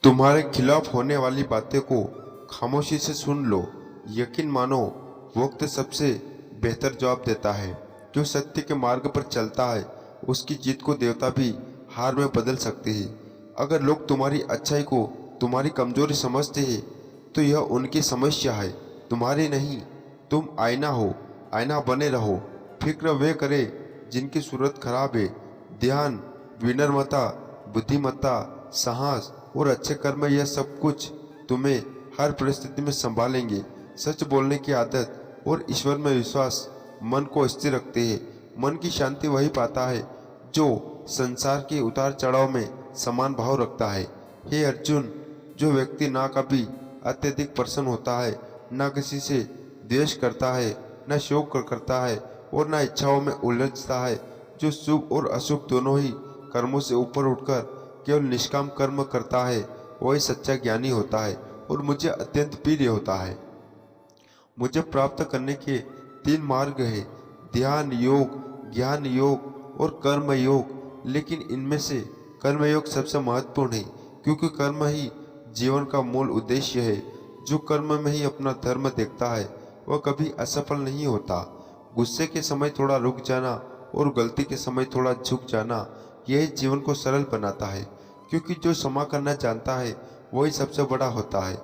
तुम्हारे खिलाफ होने वाली बातें को खामोशी से सुन लो। यकीन मानो, वक्त सबसे बेहतर जवाब देता है। जो सत्य के मार्ग पर चलता है उसकी जीत को देवता भी हार में बदल सकते हैं। अगर लोग तुम्हारी अच्छाई को तुम्हारी कमजोरी समझते हैं तो यह उनकी समस्या है, तुम्हारी नहीं। तुम आईना हो, आईना बने रहो। फिक्र वे करे जिनकी सूरत खराब है। ध्यान, विनम्रता, बुद्धिमत्ता, साहस और अच्छे कर्म, यह सब कुछ तुम्हें हर परिस्थिति में संभालेंगे। सच बोलने की आदत और ईश्वर में विश्वास मन को स्थिर रखते हैं। मन की शांति वही पाता है जो संसार के उतार चढ़ाव में समान भाव रखता है। हे अर्जुन, जो व्यक्ति ना कभी अत्यधिक प्रसन्न होता है, ना किसी से द्वेष करता है, न शोक करता है और न इच्छाओं में उलझता है, जो शुभ और अशुभ दोनों ही कर्मों से ऊपर उठकर केवल निष्काम कर्म करता है, वही सच्चा ज्ञानी होता है और मुझे अत्यंत प्रिय होता है। मुझे प्राप्त करने के 3 मार्ग है, ध्यान योग, ज्ञान योग और कर्म योग। लेकिन इनमें से कर्म योग सबसे महत्वपूर्ण है, क्योंकि कर्म ही जीवन का मूल उद्देश्य है। जो कर्म में ही अपना धर्म देखता है वह कभी असफल नहीं होता। गुस्से के समय थोड़ा रुक जाना और गलती के समय थोड़ा झुक जाना, यही जीवन को सरल बनाता है। क्योंकि जो क्षमा करना जानता है वही सबसे बड़ा होता है।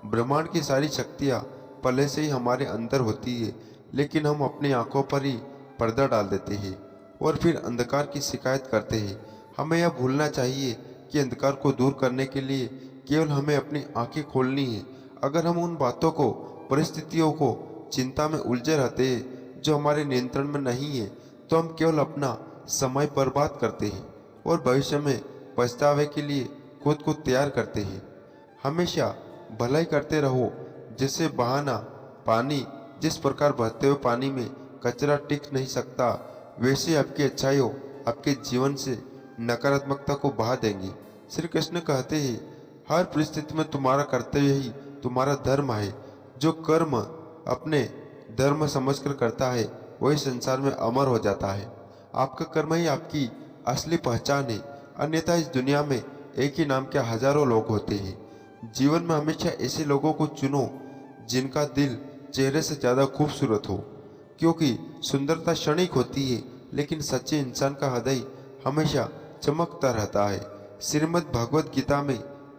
ब्रह्मांड की सारी शक्तियाँ पहले से ही हमारे अंदर होती है, लेकिन हम अपनी आंखों पर ही पर्दा डाल देते हैं और फिर अंधकार की शिकायत करते हैं। हमें यह भूलना चाहिए कि अंधकार को दूर करने के लिए केवल हमें अपनी आंखें खोलनी है। अगर हम उन बातों को, परिस्थितियों को, चिंता में उलझे रहते हैं जो हमारे नियंत्रण में नहीं है, तो हम केवल अपना समय बर्बाद करते हैं और भविष्य में पछतावे के लिए खुद को तैयार करते हैं। हमेशा भलाई करते रहो, जैसे बहाना पानी। जिस प्रकार बहते हुए पानी में कचरा टिक नहीं सकता, वैसे आपकी अच्छाइयों आपके जीवन से नकारात्मकता को बहा देंगी। श्री कृष्ण कहते हैं, हर परिस्थिति में तुम्हारा कर्तव्य ही तुम्हारा धर्म है। जो कर्म अपने धर्म समझकर करता है वही संसार में अमर हो जाता है। आपका कर्म ही आपकी असली पहचान है, अन्यथा इस दुनिया में एक ही नाम के हजारों लोग होते हैं। जीवन में हमेशा ऐसे लोगों को चुनो जिनका दिल चेहरे से ज़्यादा खूबसूरत हो, क्योंकि सुंदरता क्षणिक होती है, लेकिन सच्चे इंसान का हृदय हमेशा चमकता रहता है। श्रीमद् भगवद गीता में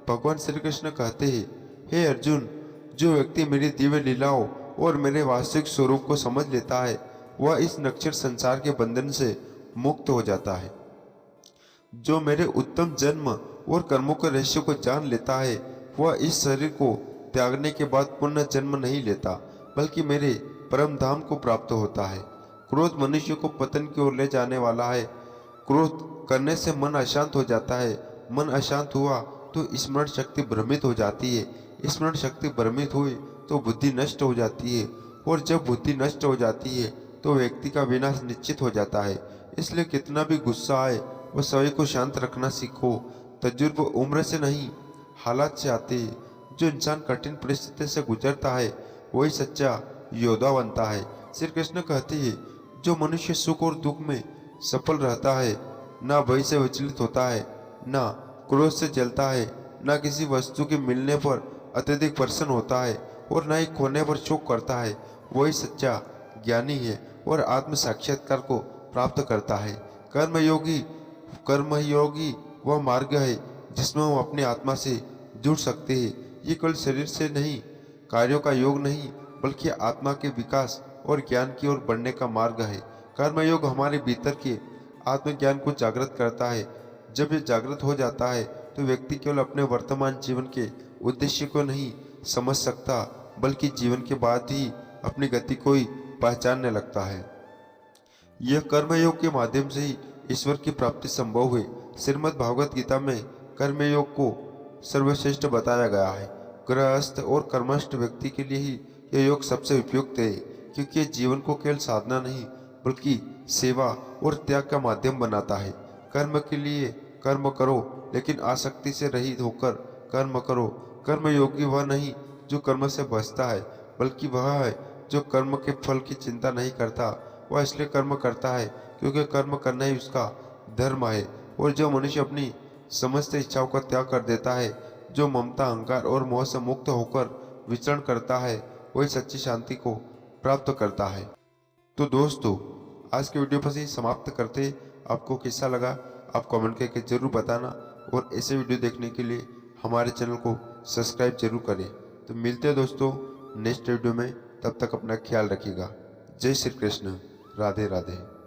भगवान श्री कृष्ण कहते हैं, हे अर्जुन, जो व्यक्ति मेरी दिव्य लीलाओं और मेरे वास्तविक स्वरूप को समझ लेता है वह इस नश्वर संसार के बंधन से मुक्त हो जाता है। जो मेरे उत्तम जन्म और कर्मों के रहस्य को जान लेता है वह इस शरीर को त्यागने के बाद पुनः जन्म नहीं लेता, बल्कि मेरे परम धाम को प्राप्त होता है। क्रोध मनुष्य को पतन की ओर ले जाने वाला है। क्रोध करने से मन अशांत हो जाता है। मन अशांत हुआ तो स्मरण शक्ति भ्रमित हो जाती है। स्मरण शक्ति भ्रमित हुई तो बुद्धि नष्ट हो जाती है, और जब बुद्धि नष्ट हो जाती है तो व्यक्ति का विनाश निश्चित हो जाता है। इसलिए कितना भी गुस्सा आए वह सभी को शांत रखना सीखो। तजुर्बा उम्र से नहीं, हालात से आते हैं। जो इंसान कठिन परिस्थिति से गुजरता है वही सच्चा योद्धा बनता है। श्री कृष्ण कहते हैं, जो मनुष्य सुख और दुख में सफल रहता है, ना भय से विचलित होता है, ना क्रोध से जलता है, ना किसी वस्तु के मिलने पर अत्यधिक प्रसन्न होता है और न ही खोने पर शोक करता है, वही सच्चा ज्ञानी है और आत्म साक्षात्कार को प्राप्त करता है। कर्म योगी वह मार्ग है जिसमें हम अपनी आत्मा से जुड़ सकते हैं। ये केवल शरीर से नहीं, कार्यों का योग नहीं, बल्कि आत्मा के विकास और ज्ञान की ओर बढ़ने का मार्ग है। कर्म योग हमारे भीतर के आत्मज्ञान को जागृत करता है। जब ये जागृत हो जाता है तो व्यक्ति केवल अपने वर्तमान जीवन के उद्देश्य को नहीं समझ सकता, बल्कि जीवन के बाद ही अपनी गति को ही पहचानने लगता है। यह कर्मयोग के माध्यम से ही ईश्वर की प्राप्ति संभव है। श्रीमद् भागवत गीता में कर्मयोग को सर्वश्रेष्ठ बताया गया है। गृहस्थ और कर्मस्थ व्यक्ति के लिए ही यह योग सबसे उपयुक्त है, क्योंकि यह जीवन को केवल साधना नहीं बल्कि सेवा और त्याग का माध्यम बनाता है। कर्म के लिए कर्म करो, लेकिन आसक्ति से रहित होकर कर्म करो। कर्म योगी वह नहीं जो कर्म से बचता है, बल्कि वह है जो कर्म के फल की चिंता नहीं करता। वह इसलिए कर्म करता है क्योंकि कर्म करना ही उसका धर्म है। और जो मनुष्य अपनी समस्त इच्छाओं का त्याग कर देता है जो ममता, अहंकार और मोह से मुक्त होकर विचरण करता है वही सच्ची शांति को प्राप्त करता है। तो दोस्तों, आज के वीडियो पर ही समाप्त करते। आपको कैसा लगा आप कमेंट करके जरूर बताना, और ऐसे वीडियो देखने के लिए हमारे चैनल को सब्सक्राइब जरूर करें। तो मिलते हैं दोस्तों नेक्स्ट वीडियो में, तब तक अपना ख्याल रखिएगा। जय श्री कृष्ण, राधे राधे।